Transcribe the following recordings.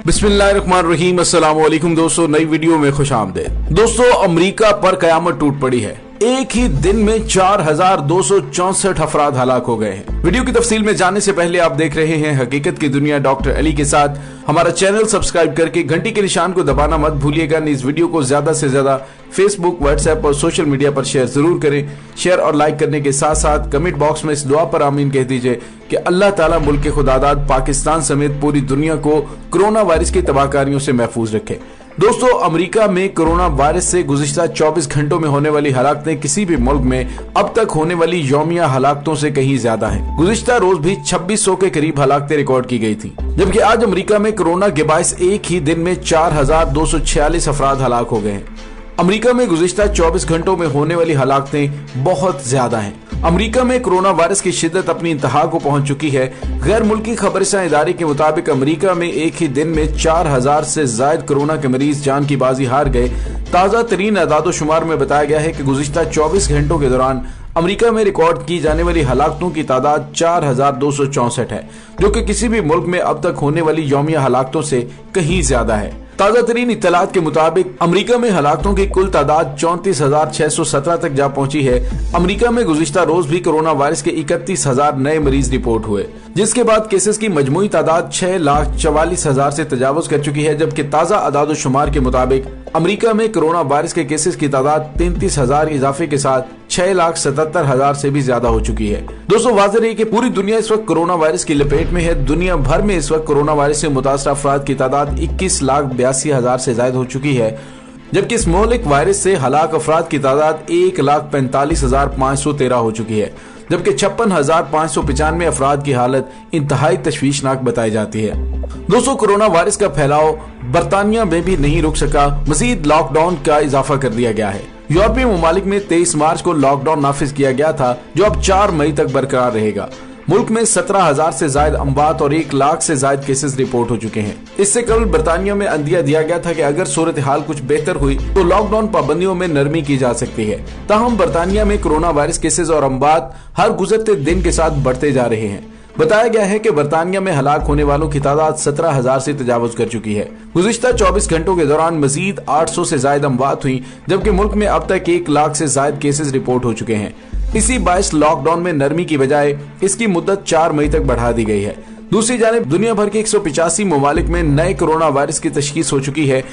बिस्मिल्लाहिर्रहमानिर्रहीम। अस्सलाम वालेकुम दोस्तों, नई वीडियो में खुश आमदीद। दोस्तों, अमेरिका पर कयामत टूट पड़ी है। एक ही दिन में 4264 अफराद हलाक हो गए हैं। वीडियो की तफसील में जाने से पहले आप देख रहे हैं हकीकत की दुनिया डॉक्टर अली के साथ। हमारा चैनल सब्सक्राइब करके घंटी के निशान को दबाना मत भूलिएगा। इस वीडियो को ज्यादा से ज्यादा फेसबुक, व्हाट्सएप और सोशल मीडिया पर शेयर जरूर करें। शेयर और लाइक करने के साथ साथ कमेंट बॉक्स में इस दुआ पर आमीन कह दीजिए कि अल्लाह ताला मुल्क के खुदादाद पाकिस्तान समेत पूरी दुनिया को कोरोना वायरस की तबाहकारियों से महफूज रखे। दोस्तों, अमेरिका में कोरोना वायरस से गुज़िश्ता 24 घंटों में होने वाली हलाकतें किसी भी मुल्क में अब तक होने वाली यौमिया हलाकतों से कहीं ज्यादा हैं। गुज़िश्ता रोज भी 2600 के करीब हलाकतें रिकॉर्ड की गई थी, जबकि आज अमेरिका में कोरोना के बायस एक ही दिन में 4246 अफराद हलाक हो गए हैं। अमेरिका में गुज़िश्ता 24 घंटों में होने वाली हलाकतें बहुत ज्यादा हैं। अमेरिका में कोरोना वायरस की शिद्दत अपनी इंतहा को पहुंच चुकी है। गैर मुल्की खबरसां इदारे के मुताबिक अमेरिका में एक ही दिन में 4000 से ज्यादा कोरोना के मरीज जान की बाजी हार गए। ताज़ा तरीन आदादोशुमार में बताया गया है कि गुज़िश्ता 24 घंटों के दौरान अमेरिका में रिकॉर्ड की जाने वाली हलाकतों की तादाद 4264 है, जो कि किसी भी मुल्क में अब तक होने वाली यौमिया हलाकतों से कहीं ज्यादा है। ताज़ा तरीन इत्तलात के मुताबिक अमेरिका में हलाकतों की कुल तादाद 34,617 तक जा पहुंची है। अमेरिका में गुज़िश्ता रोज भी कोरोना वायरस के 31,000 नए मरीज रिपोर्ट हुए, जिसके बाद केसेस की मजमूई तादाद 6,44,000 से तजावुज कर चुकी है। जबकि ताज़ा आदादोशुमार के मुताबिक अमेरिका में कोरोना वायरस के केसेस की तादाद 33,000 इजाफे के साथ 6,77,000 से भी ज्यादा हो चुकी है। दोस्तों, वाज़ेह है कि पूरी दुनिया इस वक्त कोरोना वायरस की लपेट में है। दुनिया भर में इस वक्त कोरोना वायरस से मुतासर अफराद की तादाद 21,82,000 से ज्यादा हो चुकी है, जबकि इस मोहलिक वायरस से हलाक अफराद की तादाद 1,45,513 हो चुकी है, जबकि 56,595 अफराद की हालत इंतहाई तशवीशनाक बताई जाती है। दोस्तों, कोरोना वायरस का फैलाव बरतानिया में भी नहीं रुक सका। मजीद लॉकडाउन का इजाफा कर दिया गया है। यूरोपीय ममालिक में 23 मार्च को लॉकडाउन नाफिज किया गया था, जो अब 4 मई तक बरकरार रहेगा। मुल्क में 17,000 से ज्यादा अमवात और 1 लाख से ज्यादा केसेस रिपोर्ट हो चुके हैं। इससे कबल बरतानिया में अंदिया दिया गया था कि अगर सूरत हाल कुछ बेहतर हुई तो लॉकडाउन पाबंदियों में नरमी की जा सकती है। ताहम बरतानिया में कोरोना वायरस केसेस और अमवात हर गुजरते दिन के साथ बढ़ते जा रहे हैं। बताया गया है कि बरतानिया में हलाक होने वालों की तादाद 17,000 से तजावुज कर चुकी है। गुज़िश्ता 24 घंटों के दौरान मजीद 800 से ज्यादा अमवात हुई, जबकि मुल्क में अब तक 1 लाख से ज्यादा केसेस रिपोर्ट हो चुके हैं। इसी बायस लॉकडाउन में नरमी की बजाय इसकी मुद्दत 4 मई तक बढ़ा दी गई है। दूसरी जानिब दुनिया भर के 185 ममालिक में नए कोरोना वायरस की तशखीस हो चुकी है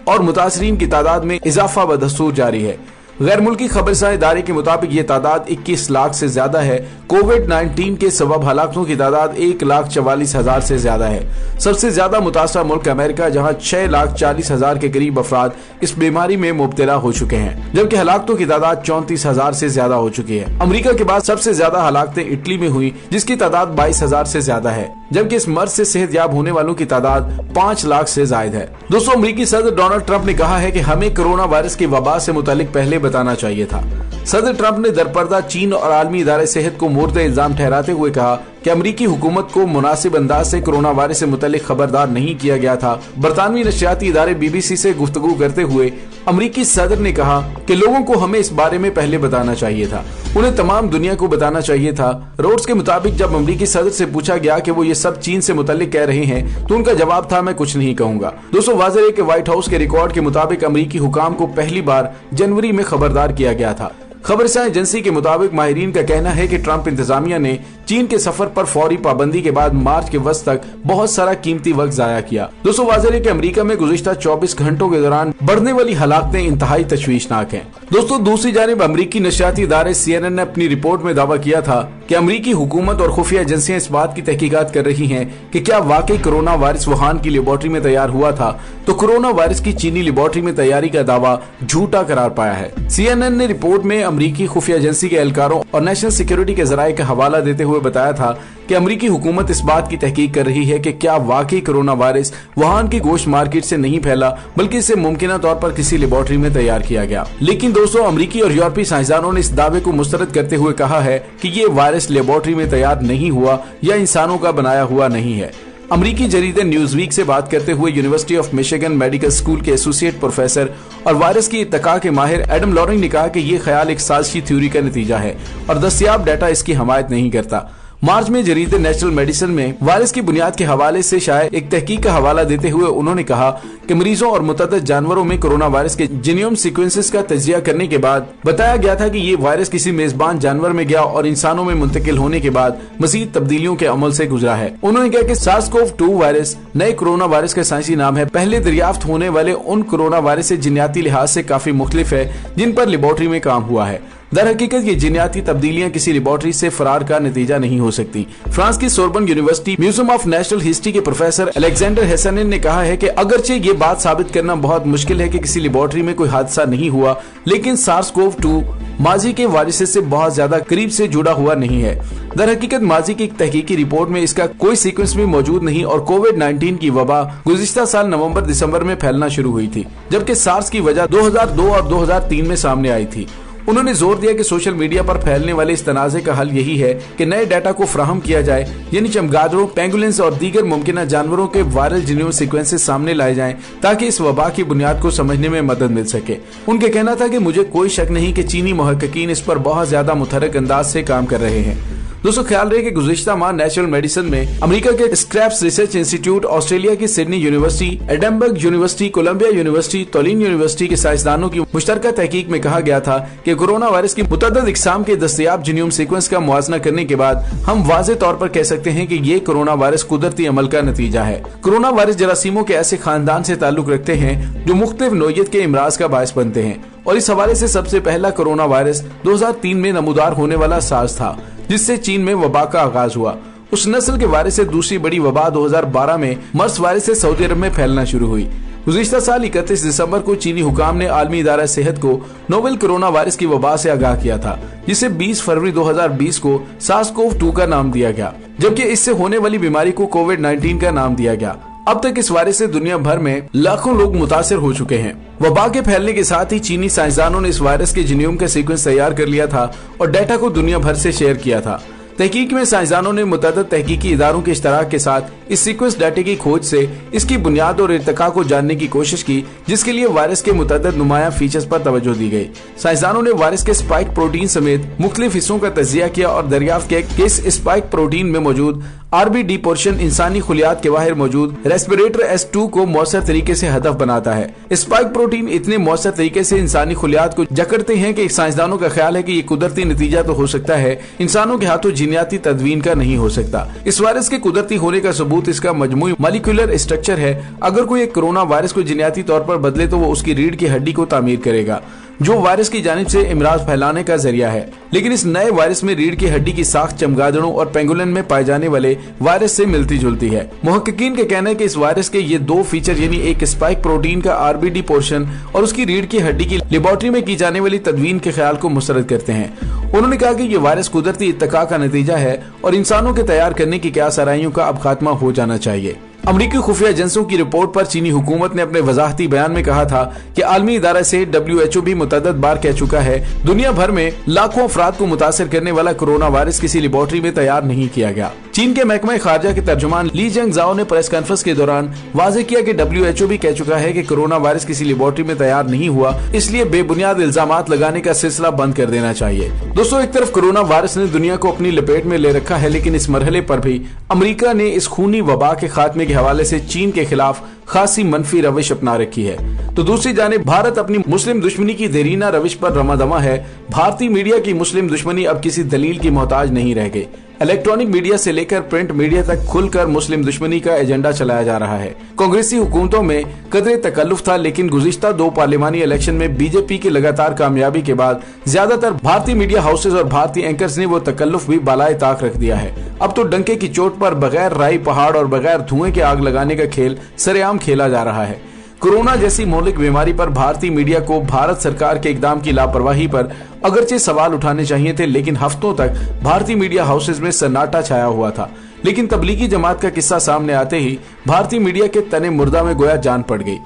और मुतासरीन की तादाद में इजाफा बदस्तूर जारी है। गैर मुल्की खबरसां इदारे के मुताबिक ये तादाद 21 लाख से ज्यादा है। कोविड-19 के सबब हलाकतों की तादाद 1,44,000 से ज्यादा है। सबसे ज्यादा मुतासरा मुल्क अमेरिका, जहां 6,40,000 के करीब अफराद इस बीमारी में मुब्तला हो चुके हैं, जबकि हलाकतों की तादाद 34,000 से ज्यादा हो चुकी है। अमेरिका के बाद सबसे ज्यादा हलाकतें इटली में हुई, जिसकी तादाद 22,000 से ज्यादा है, जबकि इस मर्ज से सेहतयाब होने वालों की तादाद 5 लाख से ज्यादा है। दोस्तों, अमेरिकी सदर डोनाल्ड ट्रंप ने कहा है कि हमें कोरोना वायरस की वबा से मुतालिक पहले बताना चाहिए था। सदर ट्रंप ने दरपर्दा चीन और आलमी इदारे सेहत को मुर्दे इल्जाम ठहराते हुए कहा कि अमरीकी हुकूमत को मुनासिब अंदाज से कोरोना वायरस से मुतालिक खबरदार नहीं किया गया था। बरतानवी नशरियाती इदारे BBC से गुफ्तगू करते हुए अमरीकी सदर ने कहा कि लोगों को हमें इस बारे में पहले बताना चाहिए था, उन्हें तमाम दुनिया को बताना चाहिए था। रोड्स के मुताबिक जब अमरीकी सदर से पूछा गया कि वो ये सब चीन से मुतालिक कह रहे हैं, तो उनका जवाब था, मैं कुछ नहीं कहूंगा। दोस्तों, वाज़ेह है कि व्हाइट हाउस के रिकॉर्ड के मुताबिक अमरीकी हुकाम को पहली बार जनवरी में खबरदार किया गया था। खबरसां एजेंसी के मुताबिक माहिरीन का कहना है कि ट्रंप इंतजामिया ने चीन के सफर पर फौरी पाबंदी के बाद मार्च के वस्त तक बहुत सारा कीमती वक्त जाया किया। दोस्तों, वाज़ेह है कि अमेरिका में गुज़िश्ता 24 घंटों के दौरान बढ़ने वाली हलाकतें इंतहाई तशवीशनाक हैं। दोस्तों, दूसरी जानिब अमरीकी नशरियाती इदारे CNN ने अपनी रिपोर्ट में दावा किया था कि अमरीकी हुकूमत और खुफिया एजेंसियां इस बात की तहकीकात कर रही हैं कि क्या वाकई कोरोना वायरस वुहान की लेबोरेटरी में तैयार हुआ था, तो कोरोना वायरस की चीनी लेबोरेटरी में तैयारी का दावा झूठा करार पाया है। CNN ने रिपोर्ट में अमरीकी खुफिया एजेंसी के एहलकारों और नेशनल सिक्योरिटी के जराये का हवाला देते हुए बताया था कि अमरीकी हुकूमत इस बात की तहकीक कर रही है कि क्या वाकई कोरोना वायरस वुहान की गोश्त मार्केट से नहीं फैला, बल्कि इसे मुमकिन तौर पर किसी लेबोरेटरी में तैयार किया गया। लेकिन दोस्तों, अमरीकी और यूरोपीय साइंसदानों ने इस दावे को मुस्तरद करते हुए कहा है कि ये वायरस लेबोरेटरी में तैयार नहीं हुआ या इंसानों का बनाया हुआ नहीं है। अमेरिकी जरीदे न्यूज़वीक से बात करते हुए university of Michigan medical school के एसोसिएट प्रोफेसर और वायरस की इत्तका के माहिर एडम लॉरिंग ने कहा कि ये ख्याल एक साजिशी थ्योरी का नतीजा है और दस्तयाब डाटा इसकी हमायत नहीं करता। मार्च में जरीदे नेचुरल मेडिसिन में वायरस की बुनियाद के हवाले से शाये एक तहकीक का हवाला देते हुए उन्होंने कहा कि मरीजों और मुतअद्दिद जानवरों में कोरोना वायरस के जीनोम सीक्वेंसेस का तजिया करने के बाद बताया गया था कि ये वायरस किसी मेजबान जानवर में गया और इंसानों में मुंतकिल होने के बाद मजीद तब्दीलियों के अमल से गुजरा है। उन्होंने कहा कि SARS-CoV-2 वायरस नए कोरोना वायरस का साइंसी नाम है, पहले दरियाफ्त होने वाले उन कोरोना वायरस से जिन्याती लिहाज से काफी मुख्तलिफ है जिन पर लेबोरेटरी में काम हुआ है। दर हकीकत ये जिन्याती तब्दीलियां किसी लेबोरेटरी से फरार का नतीजा नहीं हो सकती। फ्रांस की Sorbonne university museum of national history के प्रोफेसर अलेक्जेंडर हेसनिन ने कहा है कि अगरचे ये बात साबित करना बहुत मुश्किल है कि किसी लेबोरेटरी में कोई हादसा नहीं हुआ, लेकिन SARS-CoV-2 माजी के वायरस से बहुत ज्यादा करीब से जुड़ा हुआ नहीं है। दर हकीकत माजी की एक तहकीकी रिपोर्ट में इसका कोई सीक्वेंस भी मौजूद नहीं और कोविड-19 की वबा गुज़िश्ता साल नवंबर दिसंबर में फैलना शुरू हुई थी, जबकि सार्स की वजह 2002 और 2003 में सामने आई थी। उन्होंने जोर दिया कि सोशल मीडिया पर फैलने वाले इस तनाज़े का हल यही है कि नए डाटा को फ्राहम किया जाए, यानी चमगादड़ों, पेंगुलिन्स और दीगर मुमकिन जानवरों के वायरल जीनोम सीक्वेंसेस सामने लाए जाएं ताकि इस वबा की बुनियाद को समझने में मदद मिल सके। उनके कहना था कि मुझे कोई शक नहीं कि चीनी मुहक्किकीन इस पर बहुत ज्यादा मुतहर्रिक अंदाज से काम कर रहे हैं। दोस्तों, ख्याल रहे कि गुज़िश्ता माह नेचुरल मेडिसिन में अमेरिका के स्क्रैप्स रिसर्च इंस्टीट्यूट, ऑस्ट्रेलिया की Sydney university, Edinburgh university, Columbia university, Tallinn university के साइंसदानों की मुश्तरका तहकीक में कहा गया था कि कोरोना वायरस की मुतअद्दिद इक़साम के दस्तयाब जीनोम सीक्वेंस का मुआजना करने के बाद हम वाज़े तौर पर कह सकते हैं कि ये कोरोना वायरस कुदरती अमल का नतीजा है। कोरोना वायरस जरासीमों के ऐसे खानदान से ताल्लुक रखते हैं जो मुख्तलिफ नोयत के इमराज का बायस बनते हैं और इस हवाले से सबसे पहला कोरोना वायरस 2003 में नमूदार होने वाला सार्स था, जिससे चीन में वबा का आगाज हुआ। उस नस्ल के वायरस से दूसरी बड़ी वबा 2012 में मर्स वायरस से सऊदी अरब में फैलना शुरू हुई। गुज़िश्ता साल 31 दिसंबर को चीनी हुकाम ने आलमी इदारा सेहत को नोवेल कोरोना वायरस की वबा से आगाह किया था, जिसे 20 फरवरी 2020 को SARS-CoV-2 का नाम दिया गया, जबकि इससे होने वाली बीमारी को कोविड-19 का नाम दिया गया। अब तक इस वायरस से दुनिया भर में लाखों लोग मुतासिर हो चुके हैं। वबा के फैलने के साथ ही चीनी साइंसदानों ने इस वायरस के जीनोम का सीक्वेंस तैयार कर लिया था और डाटा को दुनिया भर से शेयर किया था। तहकीक में साइंसदानों ने मुतअद्दिद तहकीकी इदारों के इश्तराक के साथ इस सीक्वेंस डाटे की खोज से इसकी बुनियाद और इर्तिका को जानने की कोशिश की, जिसके लिए वायरस के मुतअद्दिद नुमायां फीचर्स पर तवज्जो दी गई। साइंसदानों ने वायरस के स्पाइक प्रोटीन समेत मुख्तलिफ हिस्सों का तजिया किया और दरियाफ्त किया कि इस स्पाइक प्रोटीन में मौजूद RBD पोर्शन इंसानी खुलियात के बाहर मौजूद रेस्पिरेटर S2 को मौसर तरीके से हदफ बनाता है। स्पाइक प्रोटीन इतने मौसर तरीके से इंसानी खुलियात को जकड़ते हैं कि साइंसदानों का ख्याल है कि ये कुदरती नतीजा तो हो सकता है, इंसानों के हाथों जीनियाती तदवीन का नहीं हो सकता। इस वायरस के कुदरती होने का सबूत इसका मजमूई मॉलिक्यूलर स्ट्रक्चर है। अगर कोई एक कोरोना वायरस को जीनियाती तौर पर बदले तो वो उसकी रीढ़ की हड्डी को तामीर करेगा, जो वायरस की जानिब से इमराज फैलाने का जरिया है। लेकिन इस नए वायरस में रीढ़ की हड्डी की साख्त चमगादड़ों और पेंगुलिन में पाए जाने वाले वायरस से मिलती जुलती है। मुहक्किकीन का कहना है कि इस वायरस के ये दो फीचर, यानी एक स्पाइक प्रोटीन का RBD पोर्शन और उसकी रीढ़ की हड्डी की लेबोरेटरी में की जाने वाली तदवीन के ख्याल को मुस्तरद करते हैं। उन्होंने कहा कि ये वायरस कुदरती इत्तका का नतीजा है और इंसानों के तैयार करने की क्या आराइयों का अब खात्मा हो जाना चाहिए। अमरीकी खुफिया एजेंसियों की रिपोर्ट पर चीनी हुकूमत ने अपने वजाहती बयान में कहा था कि आलमी इदारा से WHO भी मुतअद्दिद बार कह चुका है, दुनिया भर में लाखों अफराद को मुतासिर करने वाला कोरोना वायरस किसी लेबोरेटरी में तैयार नहीं किया गया। चीन के महकमा खारजा के तर्जुमान ली जंगजाओ ने प्रेस कॉन्फ्रेंस के दौरान वाजे किया कि WHO भी कह चुका है कि कोरोना वायरस किसी लेबोरेटरी में तैयार नहीं हुआ, इसलिए बेबुनियाद इल्जामात लगाने का सिलसिला बंद कर देना चाहिए। दोस्तों, एक तरफ कोरोना वायरस ने दुनिया को अपनी लपेट में ले रखा है, लेकिन इस मरहले पर भी अमेरिका ने इस खूनी वबा के खात्मे के हवाले से चीन के खिलाफ खासी मनफी रविश अपना रखी है, तो दूसरी जानिब भारत अपनी मुस्लिम दुश्मनी की देरीना रविश पर रमादमा है। भारतीय मीडिया की मुस्लिम दुश्मनी अब किसी दलील की मोहताज नहीं रह गई। इलेक्ट्रॉनिक मीडिया से लेकर प्रिंट मीडिया तक खुलकर मुस्लिम दुश्मनी का एजेंडा चलाया जा रहा है। कांग्रेसी हुकूमतों में कदरे तकल्लुफ था, लेकिन गुज़िश्ता 2 पार्लिमानी इलेक्शन में बीजेपी की लगातार कामयाबी के बाद ज्यादातर भारतीय मीडिया हाउसेज और भारतीय एंकर्स ने वो तकल्लुफ भी बालाए ताक रख दिया है। अब तो डंके की चोट पर बगैर राई पहाड़ और बगैर धुएं के आग लगाने का खेल सरेआम खेला जा रहा है। कोरोना जैसी मौलिक बीमारी पर भारतीय मीडिया को भारत सरकार के इकदाम की लापरवाही पर अगरचे सवाल उठाने चाहिए थे, लेकिन हफ्तों तक भारतीय मीडिया हाउसेज में सन्नाटा छाया हुआ था। लेकिन तबलीगी जमात का किस्सा सामने आते ही भारतीय मीडिया के तने मुर्दा में गोया जान पड़ गई।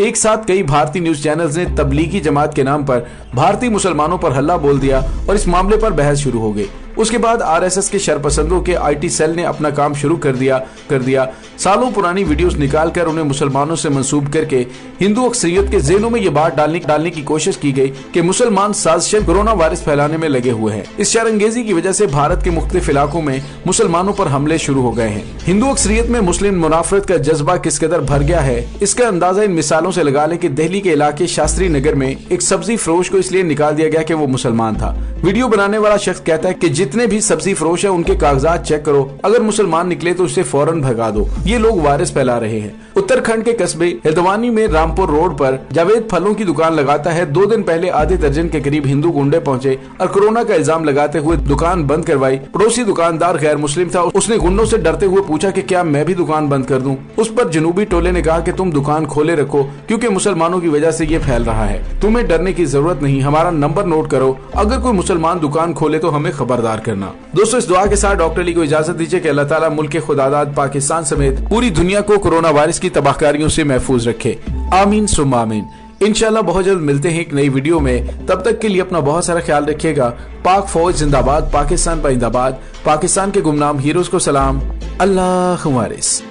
एक साथ कई भारतीय न्यूज चैनल्स ने तबलीगी जमात के नाम पर भारतीय मुसलमानों पर हल्ला बोल दिया और इस मामले पर बहस शुरू हो गई। उसके बाद आरएसएस के शरपसंदों के आईटी सेल ने अपना काम शुरू कर दिया। सालों पुरानी वीडियोस निकालकर उन्हें मुसलमानों से मंसूब करके हिंदू अक्सरियत के ज़हनों में ये बात डालने की कोशिश की गई कि मुसलमान साजिशन कोरोना वायरस फैलाने में लगे हुए हैं। इस शरंगेजी की वजह से भारत के मुख्तलिफ इलाकों में मुसलमानों पर हमले शुरू हो गए हैं। हिंदू अक्सरियत में मुस्लिम मुनाफरत का जज्बा किस कदर भर गया है, इसका अंदाजा इन मिसालों से लगा लें कि दिल्ली के इलाके शास्त्री नगर में एक सब्जी फरोश को इसलिए निकाल दिया गया कि वो मुसलमान था। वीडियो बनाने वाला शख्स कहता है कि जितने भी सब्जी फरोश है उनके कागजात चेक करो, अगर मुसलमान निकले तो उसे फौरन भगा दो। ये लोग वायरस फैला रहे हैं। उत्तराखंड के कस्बे हल्द्वानी में रामपुर रोड पर जावेद फलों की दुकान लगाता है। 2 दिन पहले आधे दर्जन के करीब हिंदू गुंडे पहुंचे और कोरोना का इल्जाम लगाते हुए दुकान बंद करवाई। पड़ोसी दुकानदार गैर मुस्लिम था, उसने गुंडों से डरते हुए पूछा कि क्या मैं भी दुकान बंद कर दूं। उस पर जनूबी टोले ने कहा कि तुम दुकान खोले रखो क्योंकि मुसलमानों की वजह से ये फैल रहा है, तुम्हें डरने की जरूरत नहीं, हमारा नंबर नोट करो, अगर कोई मुसलमान दुकान खोले तो हमें खबरदार करना। दोस्तों, इस दुआ के साथ डॉक्टर अली को इजाजत दीजिए कि अल्लाह ताला मुल्क खुदादाद पाकिस्तान समेत पूरी दुनिया को कोरोना वायरस की तबाहकारियों से महफूज रखे। आमीन सुम्मा आमीन। इंशाल्लाह बहुत जल्द मिलते हैं एक नई वीडियो में। तब तक के लिए अपना बहुत सारा ख्याल रखिएगा। पाक फौज जिंदाबाद, पाकिस्तान पाइंदाबाद, पाकिस्तान के गुमनाम हीरोज को सलाम। अल्लाह वारिस।